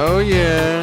Oh, yeah.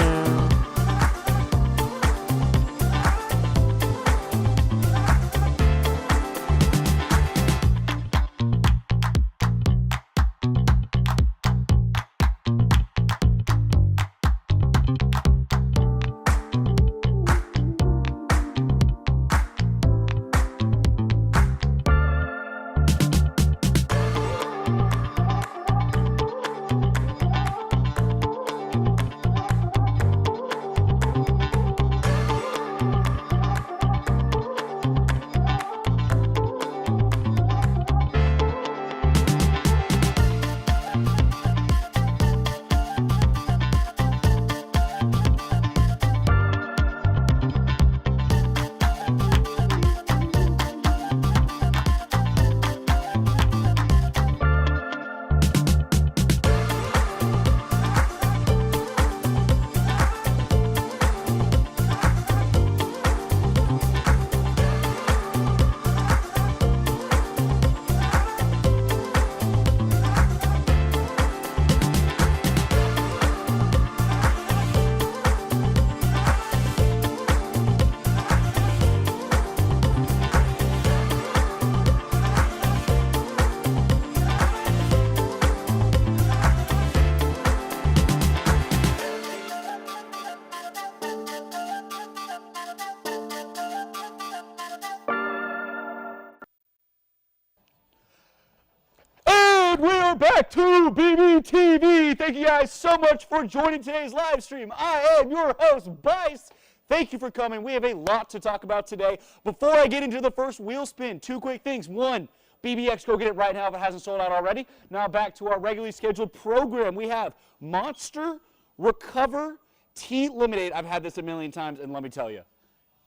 We're back to BBTV. Thank you guys so much for joining today's live stream. I am your host, Bryce. Thank you for coming. We have a lot to talk about today. Before I get into the first wheel spin, two quick things. One, BBX, go get it right now if it hasn't sold out already. Now back to our regularly scheduled program. We have Monster Recover Tea Lemonade. I've had this a million times, and let me tell you,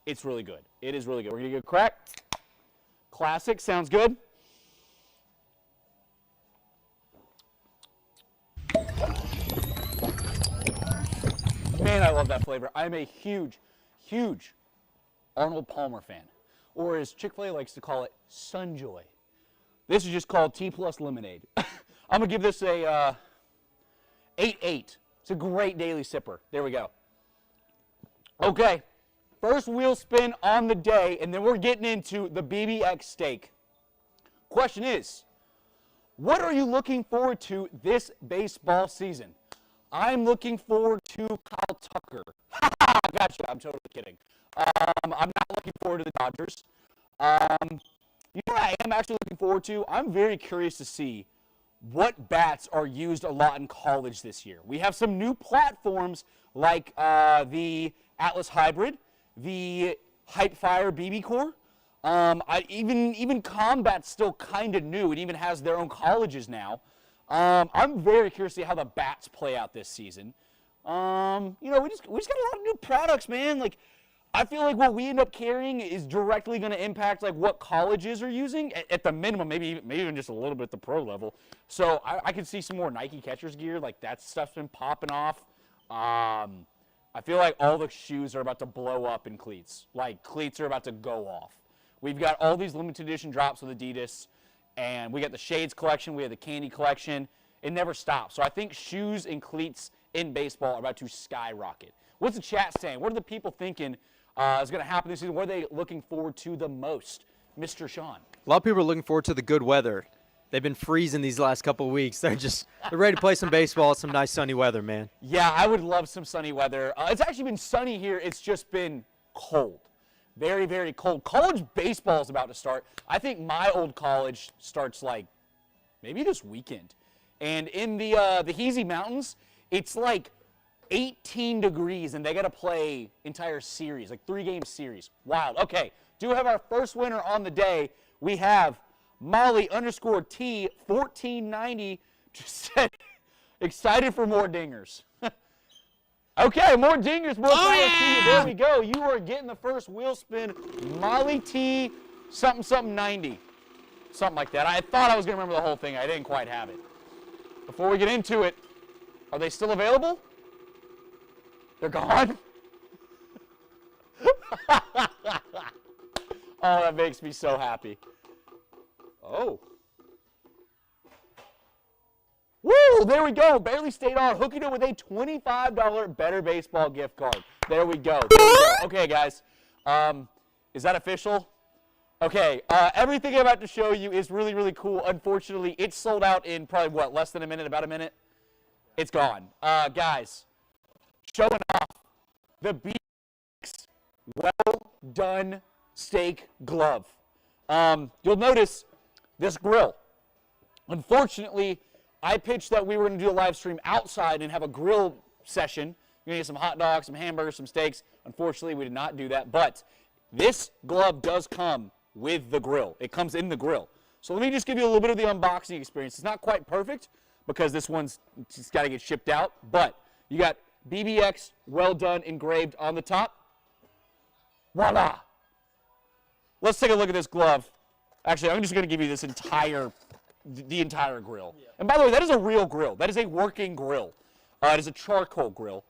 it's really good. It is really good. We're going to get a crack. Classic. Sounds good. Man, I love that flavor. I'm a huge, huge Arnold Palmer fan, or as Chick-fil-A likes to call it, Sunjoy. This is just called Tea Plus Lemonade. I'm going to give this a 8-8. It's a great daily sipper. There we go. Okay, first wheel spin on the day, and then we're getting into the BBX steak. Question is, what are you looking forward to this baseball season? I'm looking forward to Kyle Tucker. Gotcha, I'm totally kidding. I'm not looking forward to the Dodgers. You know what I am actually looking forward to? I'm very curious to see what bats are used a lot in college this year. We have some new platforms like the Atlas Hybrid, the Hypefire BB Core. Even Combat's still kind of new. It even has their own colleges now. I'm very curious to see how the bats play out this season. You know, we just got a lot of new products, man. Like, I feel like what we end up carrying is directly going to impact like what colleges are using at the minimum, maybe even just a little bit at the pro level. So I could see some more Nike catchers gear. Like that stuff's been popping off. I feel like all the shoes are about to blow up in cleats. Like cleats are about to go off. We've got all these limited edition drops with Adidas. And we got the Shades collection, we have the Candy collection. It never stops. So I think shoes and cleats in baseball are about to skyrocket. What's the chat saying? What are the people thinking is going to happen this season? What are they looking forward to the most? Mr. Sean. A lot of people are looking forward to the good weather. They've been freezing these last couple of weeks. They're ready to play some baseball, some nice sunny weather, man. Yeah, I would love some sunny weather. It's actually been sunny here. It's just been cold. Very, very cold. College baseball is about to start. I think my old college starts like maybe this weekend. And in the Heasy Mountains, it's like 18 degrees, and they got to play entire series, like 3-game series. Wild. Okay, do have our first winner on the day. We have Molly_T1490 just said, excited for more dingers. Okay, more dingers, more power to you. There we go. You are getting the first wheel spin. Molly T something 90. Something like that. I thought I was going to remember the whole thing. I didn't quite have it. Before we get into it, are they still available? They're gone? Oh, that makes me so happy. Oh. Woo! Oh, there we go. Barely stayed on. Hooking it with a $25 Better Baseball gift card. There we go. There we go. Okay, guys. Is that official? Okay. Everything I'm about to show you is really, really cool. Unfortunately, it's sold out in probably, what, less than a minute, about a minute? It's gone. Guys, showing off the BX Well Done Steak Glove. You'll notice this grill. Unfortunately, I pitched that we were going to do a live stream outside and have a grill session. You're going to get some hot dogs, some hamburgers, some steaks. Unfortunately, we did not do that. But this glove does come with the grill. It comes in the grill. So let me just give you a little bit of the unboxing experience. It's not quite perfect because this one's just got to get shipped out. But you got BBX Well Done engraved on the top. Voila! Let's take a look at this glove. Actually, I'm just going to give you this the entire grill. Yeah. And by the way, that is a real grill. That is a working grill. It is a charcoal grill.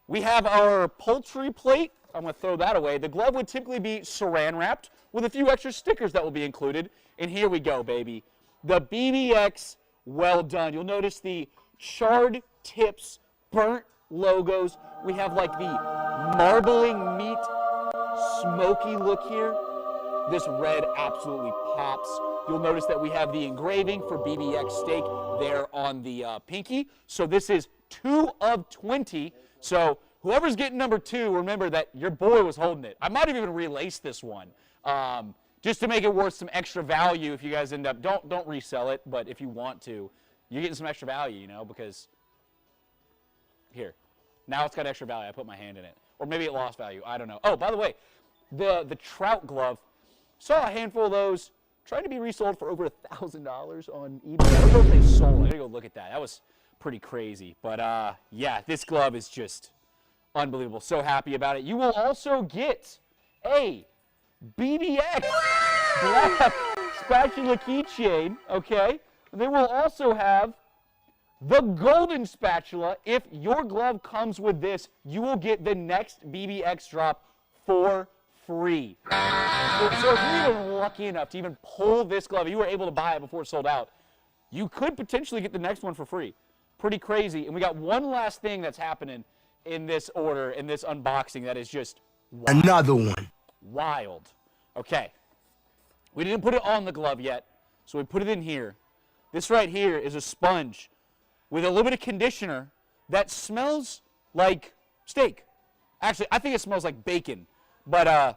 We have our poultry plate. I'm going to throw that away. The glove would typically be saran wrapped with a few extra stickers that will be included. And here we go, baby. The BBX Well Done. You'll notice the charred tips, burnt logos. We have like the marbling meat, smoky look here. This red absolutely pops. You'll notice that we have the engraving for BBX steak there on the pinky. So this is 2 of 20. So whoever's getting number 2, remember that your boy was holding it. I might have even relaced this one just to make it worth some extra value. If you guys end up, don't resell it, but if you want to, you're getting some extra value, you know, because here, now it's got extra value. I put my hand in it, or maybe it lost value. I don't know. Oh, by the way, the trout glove. Saw a handful of those. Trying to be resold for over $1,000 on eBay. I don't know if they sold. I gotta go look at that. That was pretty crazy. But yeah, this glove is just unbelievable. So happy about it. You will also get a BBX black spatula keychain. Okay. They will also have the golden spatula. If your glove comes with this, you will get the next BBX drop for free. So if you're even lucky enough to even pull this glove, you were able to buy it before it sold out, you could potentially get the next one for free. Pretty crazy. And we got one last thing that's happening in this order, in this unboxing, that is just wild. Another one. Wild. Okay. We didn't put it on the glove yet, so we put it in here. This right here is a sponge with a little bit of conditioner that smells like steak. Actually, I think it smells like bacon. But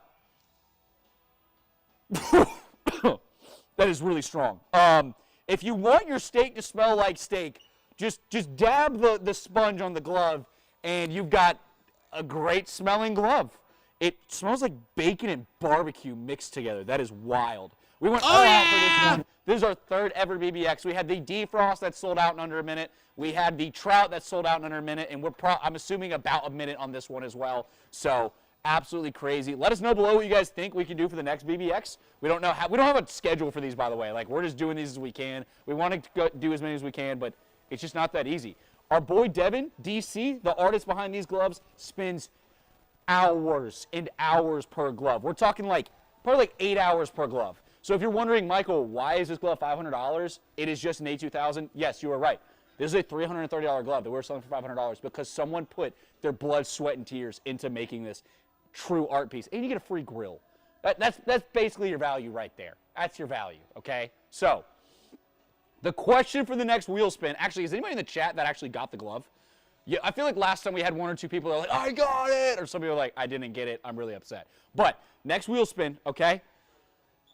that is really strong. If you want your steak to smell like steak, just dab the sponge on the glove, and you've got a great smelling glove. It smells like bacon and barbecue mixed together. That is wild. We went all out for this one. This is our 3rd ever BBX. We had the defrost that sold out in under a minute. We had the trout that sold out in under a minute, and I'm assuming about a minute on this one as well. So absolutely crazy. Let us know below what you guys think we can do for the next BBX. We don't know how. We don't have a schedule for these, by the way. Like, we're just doing these as we can. We want to do as many as we can, but it's just not that easy. Our boy Devin, DC, the artist behind these gloves, spends hours and hours per glove. We're talking probably like 8 hours per glove. So if you're wondering, Michael, why is this glove $500? It is just an A2000. Yes, you are right. This is a $330 glove that we're selling for $500 because someone put their blood, sweat, and tears into making this true art piece, and you get a free grill. That's basically your value right there. That's your value, okay? So, the question for the next wheel spin, actually, is anybody in the chat that actually got the glove? Yeah, I feel like last time we had 1 or 2 people that were like, I got it, or some people were like, I didn't get it, I'm really upset. But, next wheel spin, okay?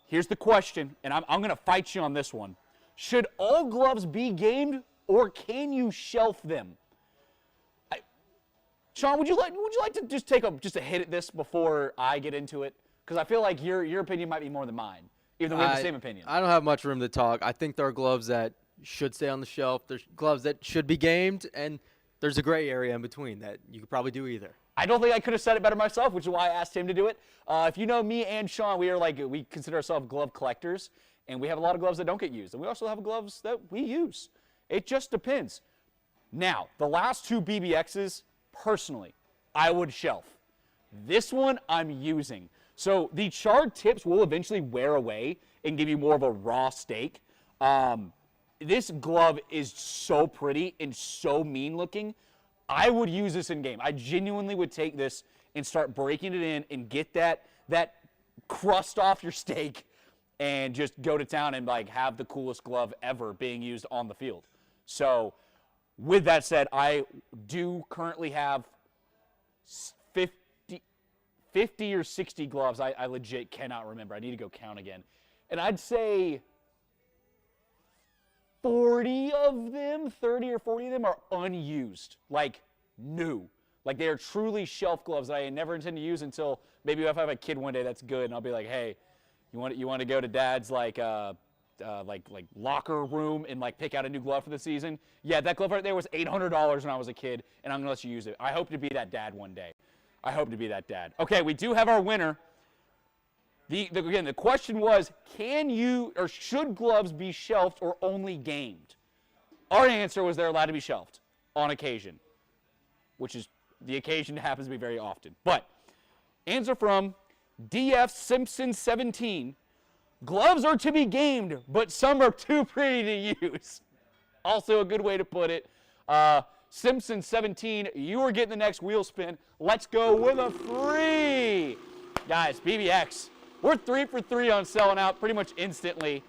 Here's the question, and I'm going to fight you on this one. Should all gloves be gamed, or can you shelf them? Sean, would you like to just take a hit at this before I get into it? Because I feel like your opinion might be more than mine, even though we have the same opinion. I don't have much room to talk. I think there are gloves that should stay on the shelf. There's gloves that should be gamed, and there's a gray area in between that you could probably do either. I don't think I could have said it better myself, which is why I asked him to do it. If you know me and Sean, we consider ourselves glove collectors, and we have a lot of gloves that don't get used, and we also have gloves that we use. It just depends. Now, the last 2 BBXs, personally, I would shelf. This one I'm using. So the charred tips will eventually wear away and give you more of a raw steak. this glove is so pretty and so mean looking. I would use this in game. I genuinely would take this and start breaking it in and get that crust off your steak and just go to town and like have the coolest glove ever being used on the field. So with that said, I do currently have 50 or 60 gloves. I legit cannot remember. I need to go count again. And I'd say 30 or 40 of them are unused, like new. Like they are truly shelf gloves that I never intend to use until maybe if I have a kid one day that's good and I'll be like, hey, you want to go to dad's like locker room and like pick out a new glove for the season? Yeah, that glove right there was $800 when I was a kid, and I'm gonna let you use it. I hope to be that dad one day. I hope to be that dad. Okay, we do have our winner. Again, the question was, can you or should gloves be shelved or only gamed? Our answer was they're allowed to be shelved on occasion, which is the occasion happens to be very often. But answer from DF Simpson 17. Gloves are to be gamed, but some are too pretty to use. Also a good way to put it. Simpson 17, you are getting the next wheel spin. Let's go with a free. Guys, BBX, we're 3 for 3 on selling out pretty much instantly.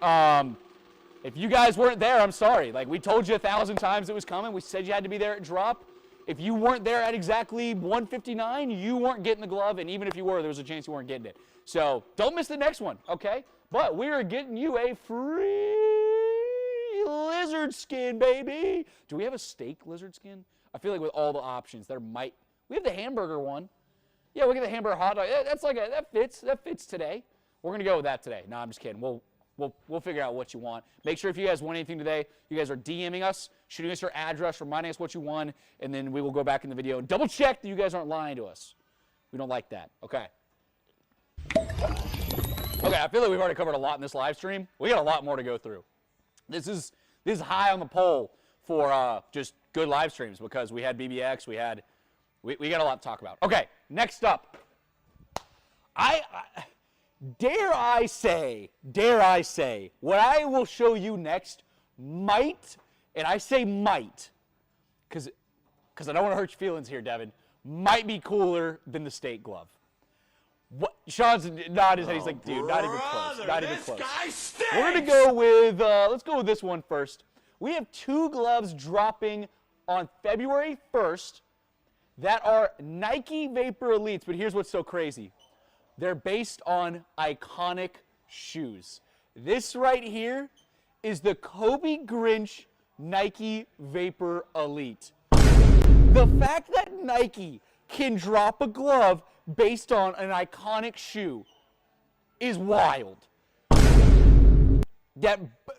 If you guys weren't there, I'm sorry. Like we told you 1,000 times it was coming. We said you had to be there at drop. If you weren't there at exactly 1:59, you weren't getting the glove, and even if you were, there was a chance you weren't getting it. So don't miss the next one, okay? But we are getting you a free lizard skin, baby. Do we have a steak lizard skin? I feel like with all the options, we have the hamburger one. Yeah, we get the hamburger hot dog. That fits today. We're gonna go with that today. No, I'm just kidding. We'll figure out what you want. Make sure if you guys want anything today, you guys are DMing us, shooting us your address, reminding us what you won, and then we will go back in the video and double check that you guys aren't lying to us. We don't like that. Okay. Okay, I feel like we've already covered a lot in this live stream. We got a lot more to go through. This is high on the poll for just good live streams because we had BBX, we got a lot to talk about. Okay, next up. Dare I say, what I will show you next might, and I say might, because I don't want to hurt your feelings here, Devin, might be cooler than the steak glove. What? Sean's nodding his head. He's like, dude, not even close. Not even close. We're going to go with, let's go with this one first. We have 2 gloves dropping on February 1st that are Nike Vapor Elites, but here's what's so crazy. They're based on iconic shoes. This right here is the Kobe Grinch Nike Vapor Elite. The fact that Nike can drop a glove based on an iconic shoe is wild.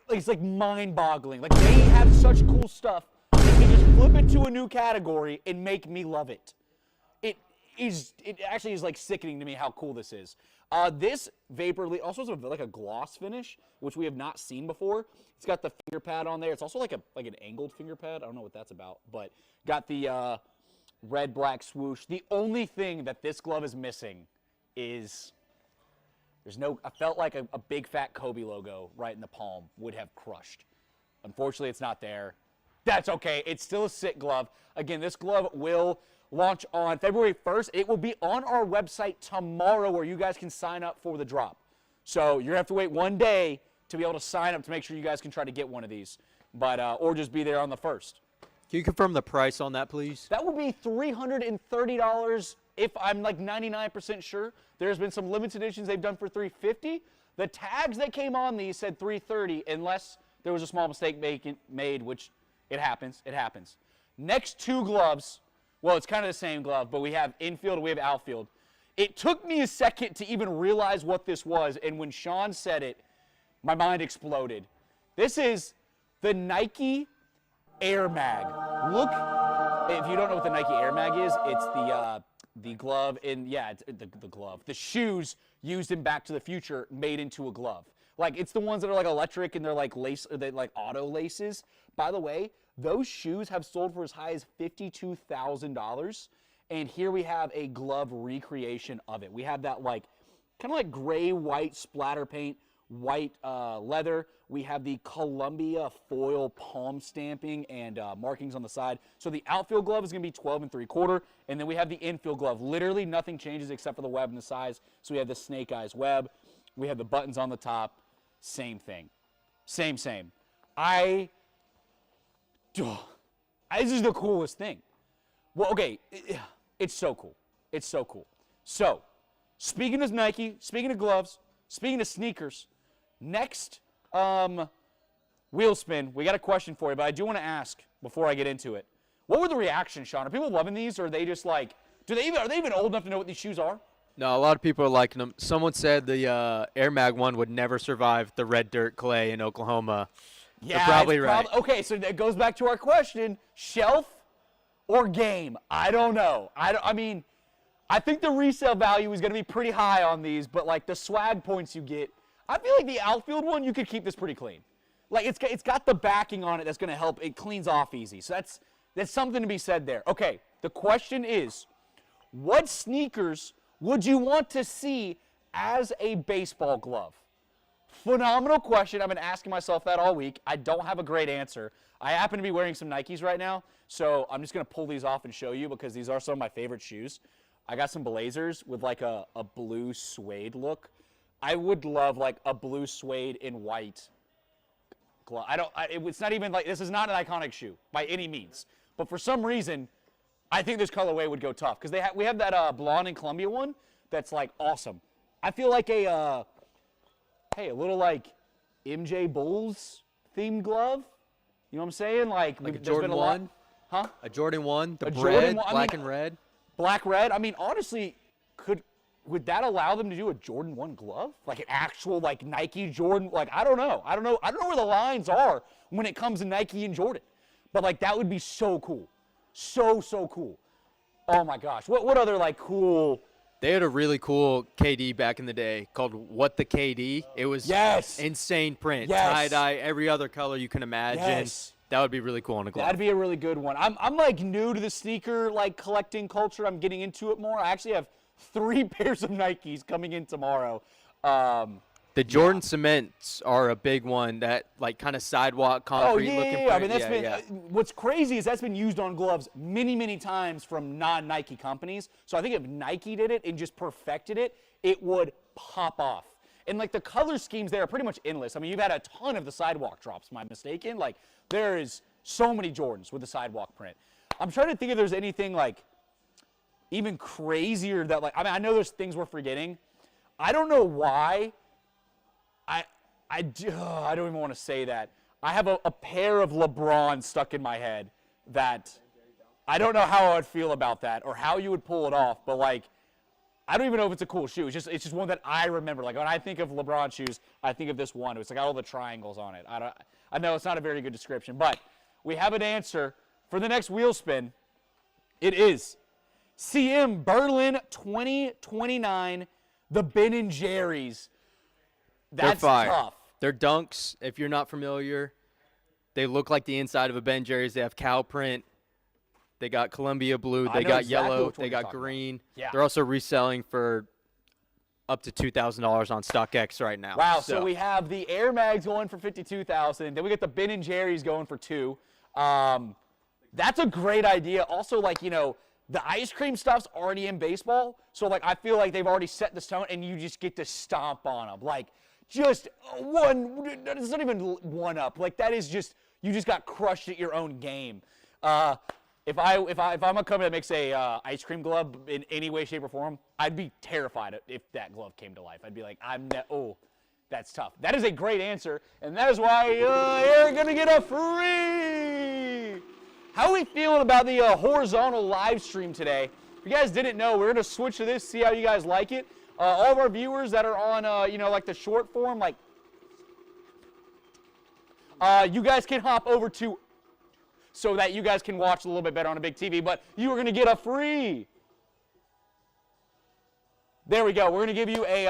It's like mind-boggling. Like they have such cool stuff. They can just flip it to a new category and make me love it. It actually is like sickening to me how cool this is. This Vapor Elite also has like a gloss finish, which we have not seen before. It's got the finger pad on there. It's also like an angled finger pad. I don't know what that's about, but got the red black swoosh. The only thing that this glove is missing is I felt like a big fat Kobe logo right in the palm would have crushed. Unfortunately, it's not there. That's okay. It's still a sick glove. Again, this glove will launch on February 1st. It will be on our website tomorrow where you guys can sign up for the drop. So you're going to have to wait one day to be able to sign up to make sure you guys can try to get one of these, but or just be there on the 1st. Can you confirm the price on that, please? That will be $330 if I'm like 99% sure. There's been some limited editions they've done for $350. The tags that came on these said $330 unless there was a small mistake made, which it happens. It happens. Next 2 gloves. Well, it's kind of the same glove, but we have infield and we have outfield. It took me a second to even realize what this was, and when Sean said it, my mind exploded. This is the Nike Air Mag. Look, if you don't know what the Nike Air Mag is, it's the glove it's the glove. The shoes used in Back to the Future made into a glove. Like it's the ones that are like electric and they're like auto laces. By the way, those shoes have sold for as high as $52,000, and here we have a glove recreation of it. We have that kind of like gray-white splatter paint white leather. We have the Columbia foil palm stamping and markings on the side. So the outfield glove is going to be 12 3/4, and then we have the infield glove. Literally nothing changes except for the web and the size. So we have the snake eyes web. We have the buttons on the top. Same thing. Same. This is the coolest thing. Well, okay, it's so cool. It's so cool. So, speaking of Nike, speaking of gloves, speaking of sneakers, next wheel spin, we got a question for you, but I do want to ask before I get into it. What were the reactions, Sean? Are people loving these, or are they just like, are they even old enough to know what these shoes are? No, a lot of people are liking them. Someone said the Air Mag 1 would never survive the red dirt clay in Oklahoma. Yeah, they're probably right. Okay, so that goes back to our question, shelf or game? I don't know. I mean, I think the resale value is going to be pretty high on these, but like the swag points you get, I feel like the outfield one, you could keep this pretty clean. Like it's got the backing on it that's going to help. It cleans off easy. So that's something to be said there. Okay, the question is, what sneakers would you want to see as a baseball glove? Phenomenal question. I've been asking myself that all week. I don't have a great answer. I happen to be wearing some Nikes right now, so I'm just going to pull these off and show you because these are some of my favorite shoes. I got some Blazers with like a blue suede look. I would love like a blue suede in white glove. It's not even like, this is not an iconic shoe by any means. But for some reason, I think this colorway would go tough because we have that blonde and Columbia one that's like awesome. I feel like a little like MJ Bulls themed glove. You know what I'm saying? Like a Jordan 1? Huh? A Jordan 1, the Jordan 1, black and red. Black red. I mean, honestly, would that allow them to do a Jordan 1 glove? Like an actual like Nike Jordan? Like I don't know where the lines are when it comes to Nike and Jordan. But like that would be so cool. So cool. Oh my gosh. What other like cool? They had a really cool KD back in the day called What the KD. It was insane print. Yes. Tie-dye, every other color you can imagine. Yes. That would be really cool on a glove. That'd be a really good one. I'm like new to the sneaker like collecting culture. I'm getting into it more. I actually have 3 pairs of Nikes coming in tomorrow. The Jordan Cements are a big one, that like kind of sidewalk concrete looking print. I mean, that's been what's crazy is that's been used on gloves many times from non-Nike companies. So I think if Nike did it and just perfected it, it would pop off. And like the color schemes there are pretty much endless. I mean, you've had a ton of the sidewalk drops, am I mistaken? Like there is so many Jordans with the sidewalk print. I'm trying to think if there's anything like even crazier that like, I mean, I know there's things we're forgetting. I don't know why. I don't even want to say that. I have a pair of LeBron stuck in my head that I don't know how I would feel about that or how you would pull it off, but like, I don't even know if it's a cool shoe. It's just one that I remember. Like when I think of LeBron shoes, I think of this one. It's like all the triangles on it. I know it's not a very good description, but we have an answer for the next wheel spin. It is CM Berlin 2029, the Ben & Jerry's. That's tough. They're dunks. If you're not familiar, they look like the inside of a Ben & Jerry's. They have cow print. They got Columbia blue. They got yellow. They got green. Yeah. They're also reselling for up to $2,000 on StockX right now. Wow. So we have the Air Mags going for $52,000. Then we get the Ben & Jerry's going for $2,000. That's a great idea. Also, like, you know, the ice cream stuff's already in baseball. So, like, I feel like they've already set the stone, and you just get to stomp on them. Like, just one, it's not even one up. Like, that is just, you just got crushed at your own game. If I'm a company that makes a ice cream glove in any way, shape, or form, I'd be terrified if that glove came to life. I'd be like, that's tough. That is a great answer, and that is why you're going to get a free. How are we feeling about the horizontal live stream today? If you guys didn't know, we're going to switch to this, see how you guys like it. All of our viewers that are on, you know, like the short form, like, you guys can hop over to so that you guys can watch a little bit better on a big TV, but you are going to get a free. There we go. We're going to give you a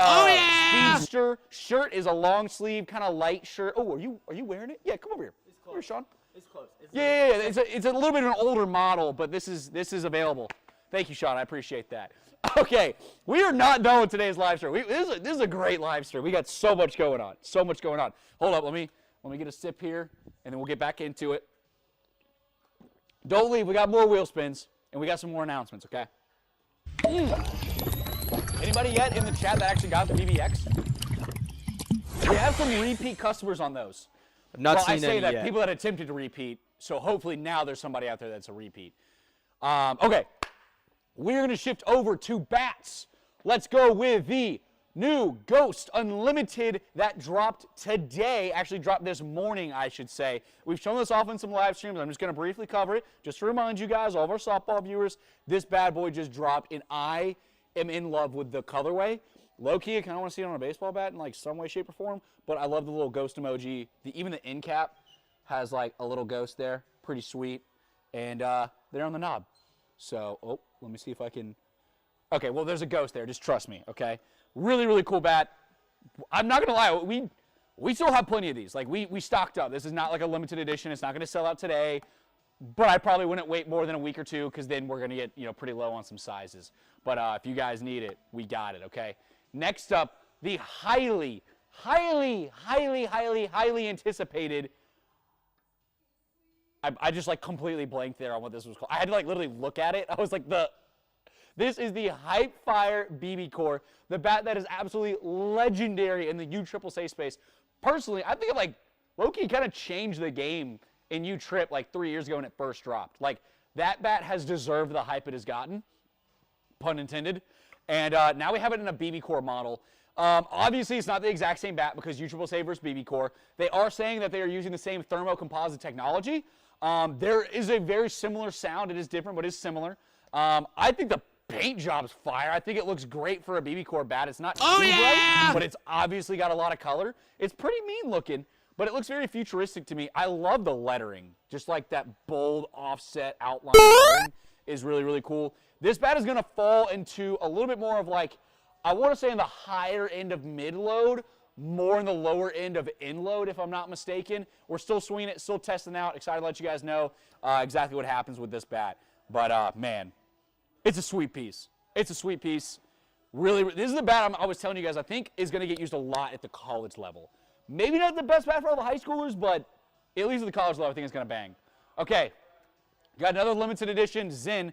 Speedster shirt. Is a long sleeve, kind of light shirt. Oh, are you wearing it? Yeah, come over here. It's close. Come here, Sean. It's close. Yeah. It's a little bit of an older model, but this is available. Thank you, Sean. I appreciate that. Okay, we are not done with today's live stream. This is a great live stream. We got so much going on. So much going on. Hold up. Let me get a sip here, and then we'll get back into it. Don't leave. We got more wheel spins, and we got some more announcements, okay? Anybody yet in the chat that actually got the BBX? We have some repeat customers on those. I've not seen I say any that yet. people that attempted to repeat, so hopefully now there's somebody out there that's a repeat. Okay, we're going to shift over to bats. Let's go with the new Ghost Unlimited that dropped today. Actually dropped this morning, I should say. We've shown this off in some live streams. I'm just going to briefly cover it. Just to remind you guys, all of our softball viewers, this bad boy just dropped, and I am in love with the colorway. Low-key, I kind of want to see it on a baseball bat in like some way, shape, or form, but I love the little ghost emoji. Even the end cap has like a little ghost there. Pretty sweet. And they're on the knob. So, let me see if I can. Okay, well, there's a ghost there. Just trust me, okay? Really, really cool bat. I'm not going to lie. We still have plenty of these. Like, we stocked up. This is not like a limited edition. It's not going to sell out today. But I probably wouldn't wait more than a week or two because then we're going to get, pretty low on some sizes. But if you guys need it, we got it, okay? Next up, the highly, highly, highly, highly, highly anticipated. I just like completely blanked there on what this was called. I had to like literally look at it. I was like, this is the Hype Fire BB Core, the bat that is absolutely legendary in the USSSA space. Personally, I think it like low-key kind of changed the game in U-Trip like 3 years ago when it first dropped. Like that bat has deserved the hype it has gotten, pun intended. And now we have it in a BB Core model. Obviously, it's not the exact same bat because USSSA versus BB Core. They are saying that they are using the same thermocomposite technology. There is a very similar sound. It is different, but it's similar. I think the paint job's fire. I think it looks great for a BB Core bat. It's not too bright, but it's obviously got a lot of color. It's pretty mean looking, but it looks very futuristic to me. I love the lettering. Just like that bold offset outline lettering is really, really cool. This bat is going to fall into a little bit more of like, I want to say in the higher end of mid-load, more in the lower end of in-load, if I'm not mistaken. We're still swinging it, still testing out. Excited to let you guys know exactly what happens with this bat. But, man, it's a sweet piece. It's a sweet piece. Really, this is the bat I was telling you guys I think is going to get used a lot at the college level. Maybe not the best bat for all the high schoolers, but at least at the college level, I think it's going to bang. Okay, got another limited edition Zen.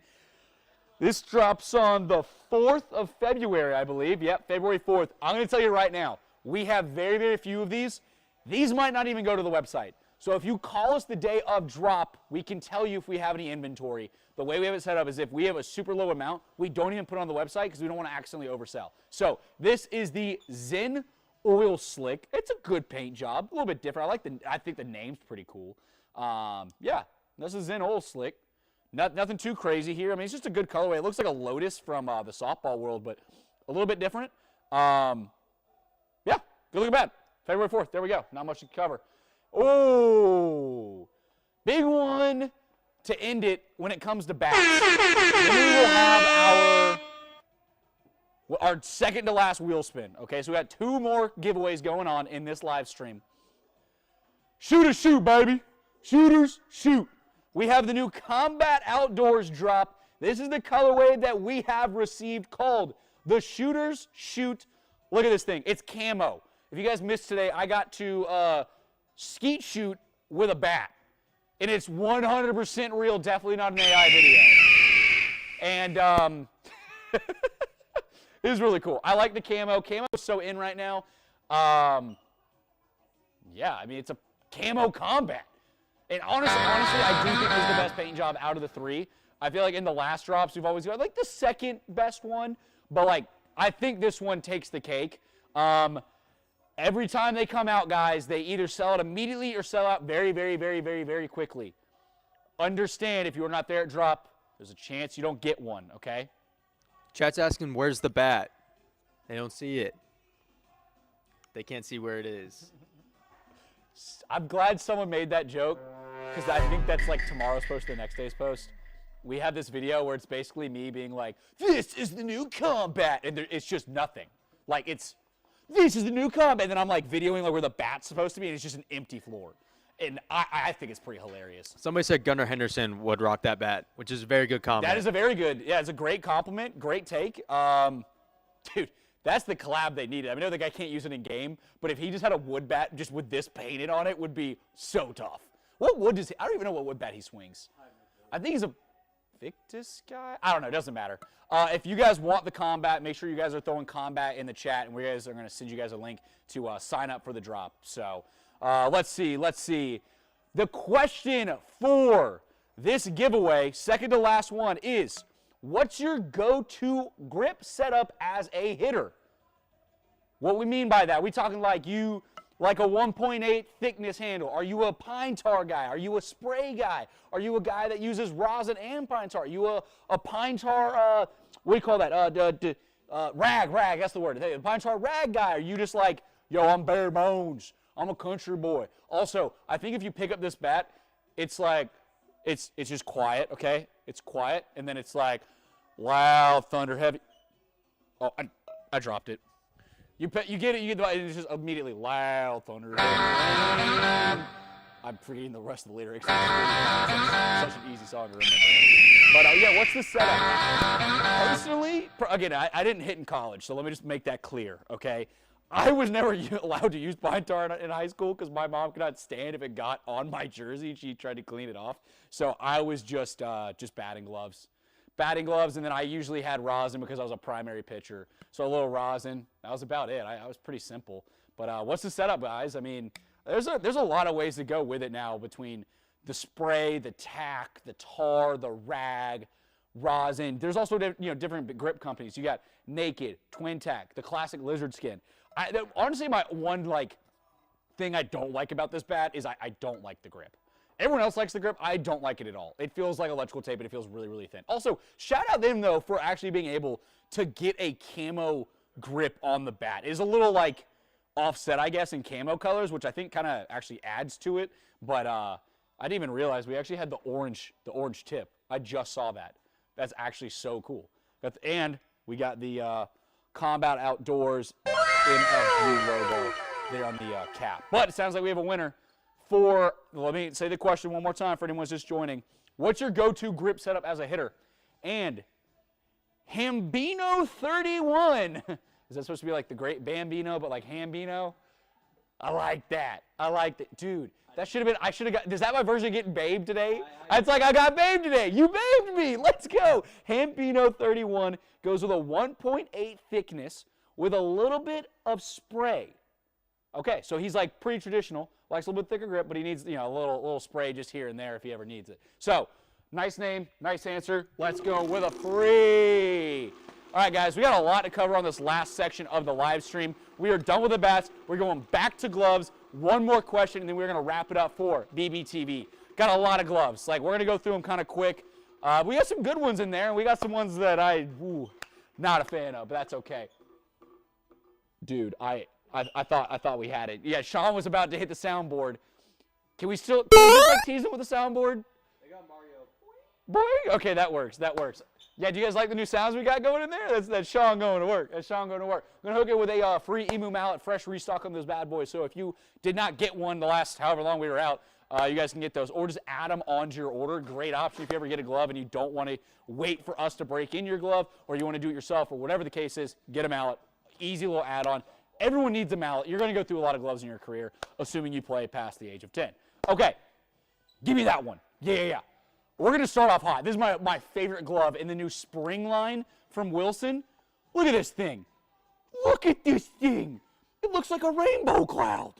This drops on the 4th of February, I believe. Yep, February 4th. I'm going to tell you right now, we have very, very few of these. These might not even go to the website. So if you call us the day of drop, we can tell you if we have any inventory. The way we have it set up is if we have a super low amount, we don't even put it on the website because we don't want to accidentally oversell. So this is the Zen Oil Slick. It's a good paint job, a little bit different. I think the name's pretty cool. Yeah, this is Zen Oil Slick. Nothing too crazy here. I mean, it's just a good colorway. It looks like a Lotus from the softball world, but a little bit different. Yeah, good looking bat. February 4th. There we go. Not much to cover. Oh, big one to end it when it comes to bats. Then we will have our second to last wheel spin. Okay, so we got 2 more giveaways going on in this live stream. Shooters shoot, baby. Shooters shoot. We have the new Combat Outdoors drop. This is the colorway that we have received called the Shooters Shoot. Look at this thing. It's camo. If you guys missed today, I got to skeet shoot with a bat. And it's 100% real, definitely not an AI video. And it was really cool. I like the camo. Camo is so in right now. Yeah, I mean, it's a camo combat. And honestly, I do think this is the best paint job out of the 3. I feel like in the last drops, we've always got like the second best one. But like, I think this one takes the cake. Every time they come out, guys, they either sell it immediately or sell out very, very, very, very, very quickly. Understand, if you are not there at drop, there's a chance you don't get one, okay? Chat's asking, where's the bat? They don't see it. They can't see where it is. I'm glad someone made that joke because I think that's like tomorrow's post or the next day's post. We have this video where it's basically me being like, this is the new combat, and it's just nothing. Like, this is the new combat, and then I'm like videoing like where the bat's supposed to be, and it's just an empty floor. And I think it's pretty hilarious. Somebody said Gunnar Henderson would rock that bat, which is a very good comment. That is a very good, yeah, it's a great compliment, great take. Dude, that's the collab they needed. I know the guy can't use it in game, but if he just had a wood bat just with this painted on it, would be so tough. What wood does he, I don't even know what wood bat he swings. I think he's a Victus guy? I don't know, it doesn't matter. If you guys want the combat, make sure you guys are throwing combat in the chat, and we guys are going to send you guys a link to sign up for the drop. So let's see. The question for this giveaway, second to last one, is what's your go-to grip setup as a hitter? What we mean by that, we talking like you like a 1.8 thickness handle? Are you a pine tar guy? Are you a spray guy? Are you a guy that uses rosin and pine tar? Are you a pine tar, what do you call that? Rag, that's the word. Hey, a pine tar rag guy. Are you just like, yo, I'm bare bones. I'm a country boy. Also, I think if you pick up this bat, it's like, it's just quiet, okay? It's quiet, and then it's like loud, thunder, heavy. Oh, I dropped it. You get it, it's just immediately loud, thunder. I'm forgetting the rest of the lyrics. Such an easy song to remember. But yeah, what's the setup? Personally, again, I didn't hit in college, so let me just make that clear, okay? I was never allowed to use pine tar in high school because my mom could not stand if it got on my jersey. She tried to clean it off. So I was just batting gloves. Batting gloves, and then I usually had rosin because I was a primary pitcher. So a little rosin. That was about it. I was pretty simple. But what's the setup, guys? I mean, there's a lot of ways to go with it now between the spray, the tack, the tar, the rag, rosin. There's also different grip companies. You got Naked, Twin Tack, the classic lizard skin. Honestly, my one thing I don't like about this bat is I don't like the grip. Everyone else likes the grip. I don't like it at all. It feels like electrical tape, and it feels really, really thin. Also, shout out them, though, for actually being able to get a camo grip on the bat. It is a little, offset, I guess, in camo colors, which I think kind of actually adds to it. But I didn't even realize we actually had the orange tip. I just saw that. That's actually so cool. And we got the Combat Outdoors MF Blue logo there on the cap. But it sounds like we have a winner. Let me say the question one more time for anyone who's just joining. What's your go-to grip setup as a hitter? And Hambino 31. Is that supposed to be like the great Bambino, but like Hambino? I like that. Dude, that should have been, I should have got, is that my version of getting babed today? It's like, I got babed today. You babed me. Let's go. Hambino 31 goes with a 1.8 thickness with a little bit of spray. Okay, so he's like pretty traditional, likes a little bit thicker grip, but he needs, a little spray just here and there if he ever needs it. So, nice name, nice answer. Let's go with a free. All right, guys, we got a lot to cover on this last section of the live stream. We are done with the bats. We're going back to gloves. One more question, and then we're going to wrap it up for BBTV. Got a lot of gloves. We're going to go through them kind of quick. We got some good ones in there, and we got some ones that not a fan of, but that's okay. Dude, I thought we had it. Yeah, Sean was about to hit the soundboard. Can we just tease him with the soundboard? They got Mario. Boing. Okay, that works. Yeah, do you guys like the new sounds we got going in there? That's Sean going to work. I'm going to hook it with a free Emu Mallet, fresh restock on those bad boys. So if you did not get one the last however long we were out, you guys can get those. Or just add them onto your order. Great option if you ever get a glove and you don't want to wait for us to break in your glove, or you want to do it yourself, or whatever the case is, get a mallet. Easy little add-on. Everyone needs a mallet. You're going to go through a lot of gloves in your career, assuming you play past the age of 10. Okay, give me that one. Yeah. We're going to start off hot. This is my favorite glove in the new spring line from Wilson. Look at this thing. It looks like a rainbow cloud.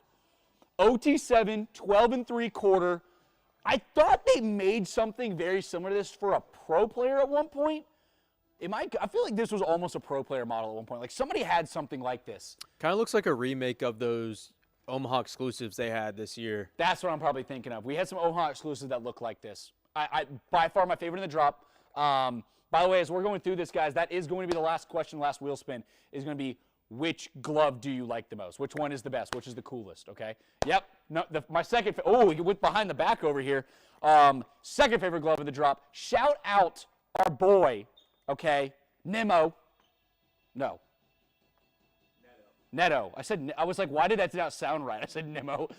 OT7, 12 3/4. I thought they made something very similar to this for a pro player at one point. I feel like this was almost a pro player model at one point. Like somebody had something like this. Kind of looks like a remake of those Omaha exclusives they had this year. That's what I'm probably thinking of. We had some Omaha exclusives that look like this. By far my favorite in the drop. By the way, as we're going through this, guys, that is going to be the last question, last wheel spin, is going to be which glove do you like the most? Which one is the best? Which is the coolest, okay? Yep. No, my second, we went behind the back over here. Second favorite glove in the drop. Shout out our boy, okay, Nemo. No. Neto. I was like, why did that not sound right? I said Nemo.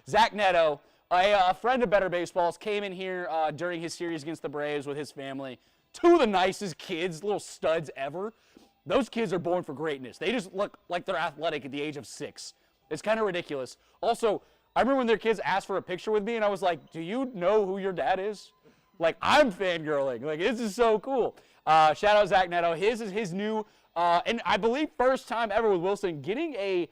Zach Neto. A friend of Better Baseballs came in here during his series against the Braves with his family. Two of the nicest kids, little studs ever. Those kids are born for greatness. They just look like they're athletic at the age of 6. It's kind of ridiculous. Also, I remember when their kids asked for a picture with me, and I was like, do you know who your dad is? Like, I'm fangirling. Like, this is so cool. Shout out Zach Neto. His is his new, and I believe first time ever with Wilson, getting a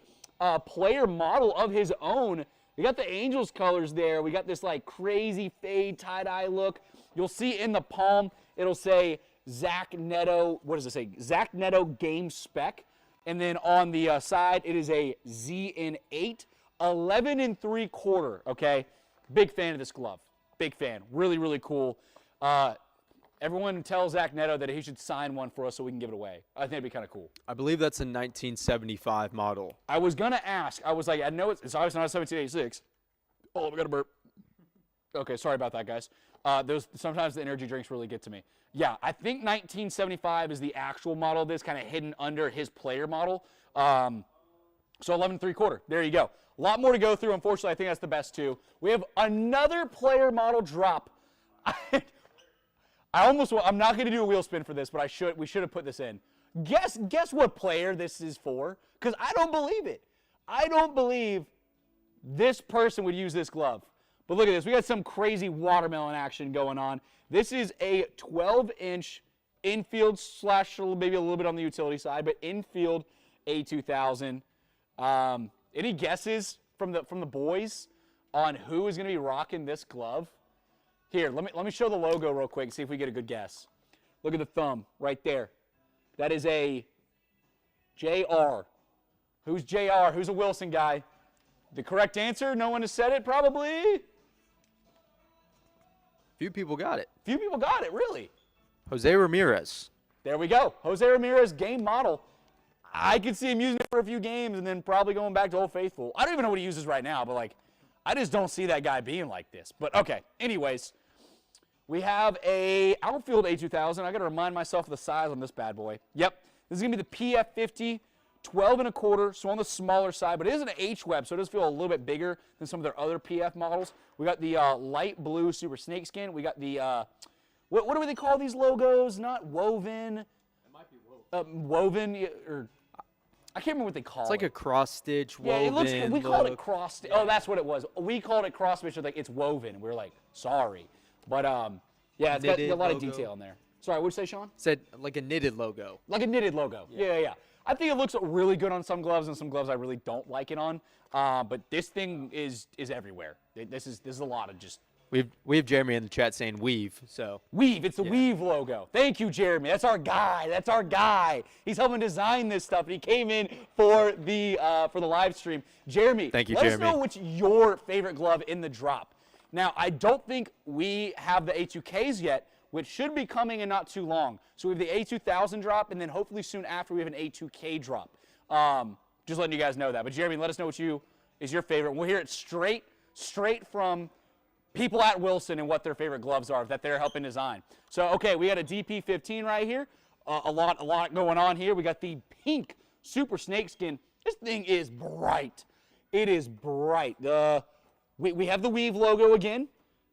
player model of his own. We got the Angels colors there. We got this, like, crazy fade tie-dye look. You'll see in the palm, it'll say Zach Neto. What does it say? Zach Neto game spec. And then on the side, it is a Z in 8, 11 3/4. Okay, big fan of this glove. Big fan. Really, really cool. Everyone tell Zach Neto that he should sign one for us so we can give it away. I think it'd be kind of cool. I believe that's a 1975 model. I was gonna ask. I was like, I know it's obviously not a 1786. Oh, we got a burp. Okay, sorry about that, guys. Sometimes the energy drinks really get to me. Yeah, I think 1975 is the actual model of this, kind of hidden under his player model. So 11 3/4. There you go. A lot more to go through. Unfortunately, I think that's the best two. We have another player model drop. I'm not going to do a wheel spin for this, but we should have put this in. Guess what player this is for? Because I don't believe it. I don't believe this person would use this glove. But look at this. We got some crazy watermelon action going on. This is a 12-inch infield / maybe a little bit on the utility side, but infield A2000. Any guesses from the boys on who is going to be rocking this glove? Here, let me show the logo real quick and see if we get a good guess. Look at the thumb right there. That is a JR. Who's JR? Who's a Wilson guy? The correct answer? No one has said it, probably. Few people got it. Few people got it, really. Jose Ramirez. There we go. Jose Ramirez game model. I could see him using it for a few games and then probably going back to Old Faithful. I don't even know what he uses right now, but like, I just don't see that guy being like this. But okay, anyways, we have a outfield A2000. I got to remind myself of the size on this bad boy. Yep, this is going to be the PF50, 12 1/4, so on the smaller side, but it is an H-web, so it does feel a little bit bigger than some of their other PF models. We got the light blue super snakeskin. We got the, what do they call these logos? Not woven. It might be woven. Woven, or I can't remember what they call it. It's like a cross stitch woven. Yeah, it looks. We called it cross. Yeah. Oh, that's what it was. We called it cross stitch. Like it's woven. We were like, sorry, but yeah, it's got a lot of detail in there. Sorry, what'd you say, Sean? Said like a knitted logo. Like a knitted logo. Yeah. I think it looks really good on some gloves, and some gloves I really don't like it on. But this thing is everywhere. This is a lot of just. We have Jeremy in the chat saying weave, so. Weave, it's the Weave logo. Thank you, Jeremy. That's our guy. He's helping design this stuff, and he came in for the live stream. Jeremy, thank you, let Jeremy. us know what's your favorite glove in the drop. Now, I don't think we have the A2Ks yet, which should be coming in not too long. So we have the A2000 drop, and then hopefully soon after we have an A2K drop. Just letting you guys know that. But Jeremy, let us know what is your favorite. We'll hear it straight from people at Wilson and what their favorite gloves are that they're helping design. So, okay, we got a DP15 right here. A lot going on here. We got the pink super snakeskin. This thing is bright. It is bright. We have the Weave logo again.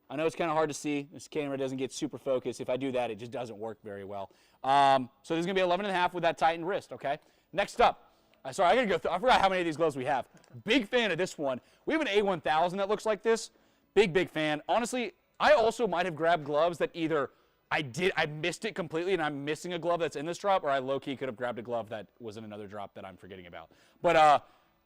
I know it's kind of hard to see. This camera doesn't get super focused. If I do that, it just doesn't work very well. So this is going to be 11 1/2 with that tightened wrist, okay? Next up. Sorry, I got to go through. I forgot how many of these gloves we have. Big fan of this one. We have an A1000 that looks like this. Big fan. Honestly, I also might have grabbed gloves that either I missed it completely and I'm missing a glove that's in this drop, or I low-key could have grabbed a glove that was in another drop that I'm forgetting about. But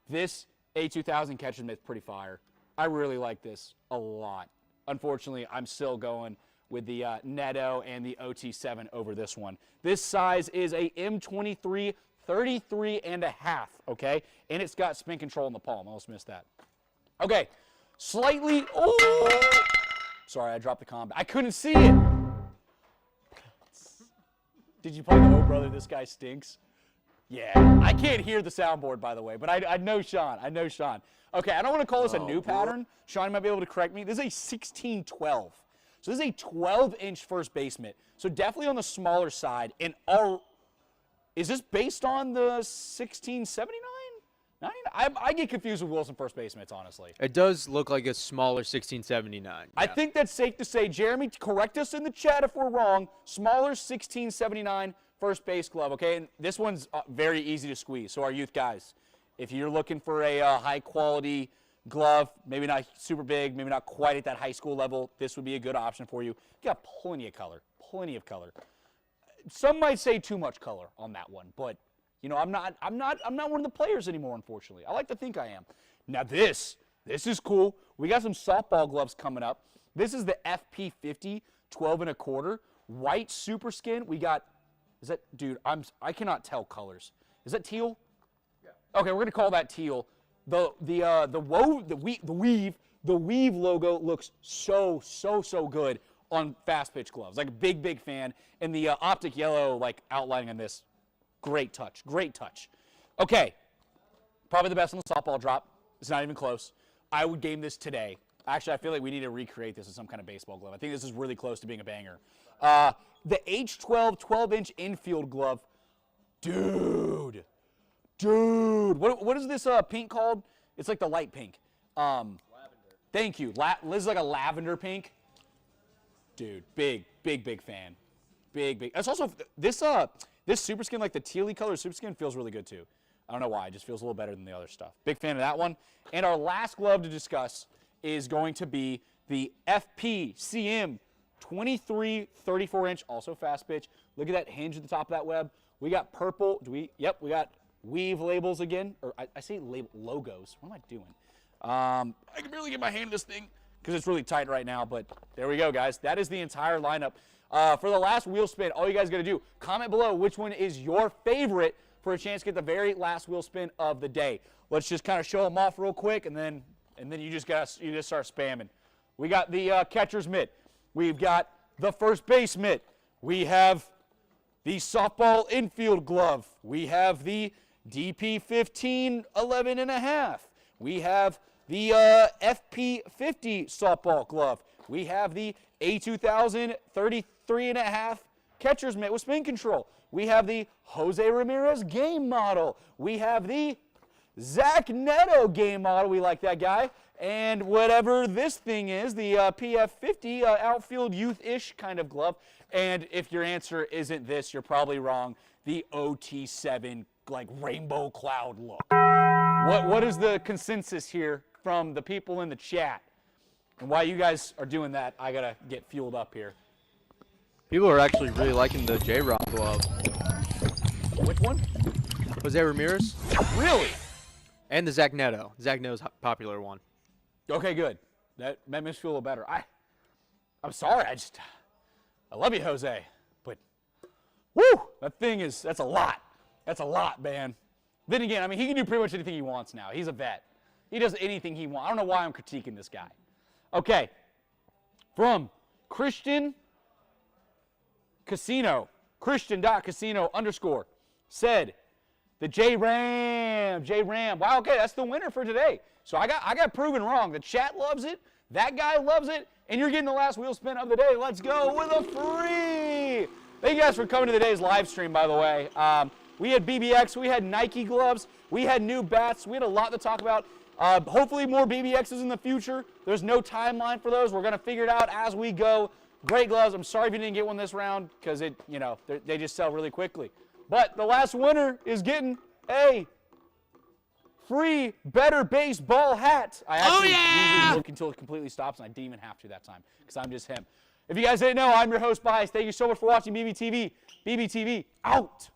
this A2000 catch and mitt pretty fire. I really like this a lot. Unfortunately, I'm still going with the Neto and the OT7 over this one. This size is a M23 33 1/2, okay? And it's got spin control in the palm. I almost missed that. Okay. Slightly, sorry, I dropped the combat. I couldn't see it. Did you play the Oh Brother, This Guy Stinks? Yeah, I can't hear the soundboard, by the way, but I know Sean. Okay, I don't want to call this a new pattern. Sean might be able to correct me. This is a 16-12. So this is a 12-inch first base mitt. So definitely on the smaller side. And is this based on the 1679? I get confused with Wilson first base mitts, honestly. It does look like a smaller 1679. I think that's safe to say. Jeremy, correct us in the chat if we're wrong. Smaller 1679 first base glove, okay? And this one's very easy to squeeze. So our youth guys, if you're looking for a high-quality glove, maybe not super big, maybe not quite at that high school level, this would be a good option for you. You got plenty of color, plenty of color. Some might say too much color on that one, but you know, I'm not one of the players anymore, unfortunately. I like to think I am. Now this is cool. We got some softball gloves coming up. This is the FP50 12 1/4 white super skin. We got, is that, dude, I cannot tell colors. Is that teal? Yeah. Okay, we're gonna call that teal. The weave logo looks so good on fast pitch gloves. Like a big fan. And the optic yellow like outlining on this, great touch. Okay, probably the best on the softball drop. It's not even close. I would game this today. Actually, I feel like we need to recreate this as some kind of baseball glove. I think this is really close to being a banger. The H12 12-inch infield glove, dude. What is this pink called? It's like the light pink. Lavender. Thank you. This is like a lavender pink. Dude, big fan. Big. It's also this super skin, like the tealy color super skin, feels really good too. I don't know why. It just feels a little better than the other stuff. Big fan of that one. And our last glove to discuss is going to be the FPCM 23 34-inch, also fast pitch. Look at that hinge at the top of that web. We got purple. Yep, we got weave labels again. Or I say logos. What am I doing? I can barely get my hand to this thing because it's really tight right now, but there we go, guys. That is the entire lineup. For the last wheel spin, all you guys got to do, comment below which one is your favorite for a chance to get the very last wheel spin of the day. Let's just kind of show them off real quick, and then you just start spamming. We got the catcher's mitt. We've got the first base mitt. We have the softball infield glove. We have the DP15 11.5. We have the FP50 softball glove. We have the A2000 33.5 catcher's mitt with spin control. We have the Jose Ramirez game model. We have the Zach Neto game model. We like that guy. And whatever this thing is, the PF50 outfield youth-ish kind of glove. And if your answer isn't this, you're probably wrong. The OT7 like rainbow cloud look. What is the consensus here from the people in the chat? And while you guys are doing that, I gotta get fueled up here. People are actually really liking the J-Rock glove. Which one? Jose Ramirez. Really? And the Zach Neto. Zach Neto's a popular one. Okay, good. That made me feel a little better. I'm sorry. I love you, Jose, but woo, that's a lot. That's a lot, man. Then again, I mean, he can do pretty much anything he wants now. He's a vet. He does anything he wants. I don't know why I'm critiquing this guy. Okay, from Christian Casino, Christian.casino_ said the J-Ram. Wow, okay, that's the winner for today. So I got proven wrong. The chat loves it. That guy loves it. And you're getting the last wheel spin of the day. Let's go with a free. Thank you guys for coming to today's live stream, by the way. We had BBX. We had Nike gloves. We had new bats. We had a lot to talk about. Hopefully more BBXs in the future. There's no timeline for those. We're going to figure it out as we go. Great gloves. I'm sorry if you didn't get one this round because they just sell really quickly. But the last winner is getting a free Better Baseball hat. I actually usually look until it completely stops, and I didn't even have to that time because I'm just him. If you guys didn't know, I'm your host, Bias. Thank you so much for watching BBTV. BBTV, out.